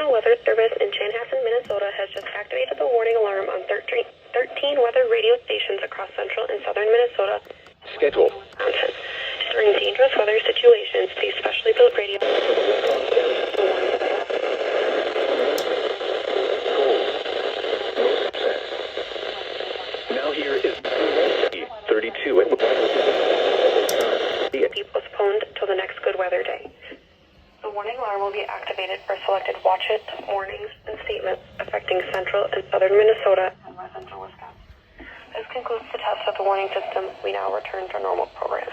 National Weather Service in Chanhassen, Minnesota has just activated the warning alarm on 13 weather radio stations across central and southern Minnesota. Schedule. Wisconsin. During dangerous weather situations, these specially built radio... Now here is 32 and... be postponed till the next good weather day. The warning alarm will be activated for selected watches, warnings, and statements affecting central and southern Minnesota and west central Wisconsin. This concludes the test of the warning system. We now return to normal program.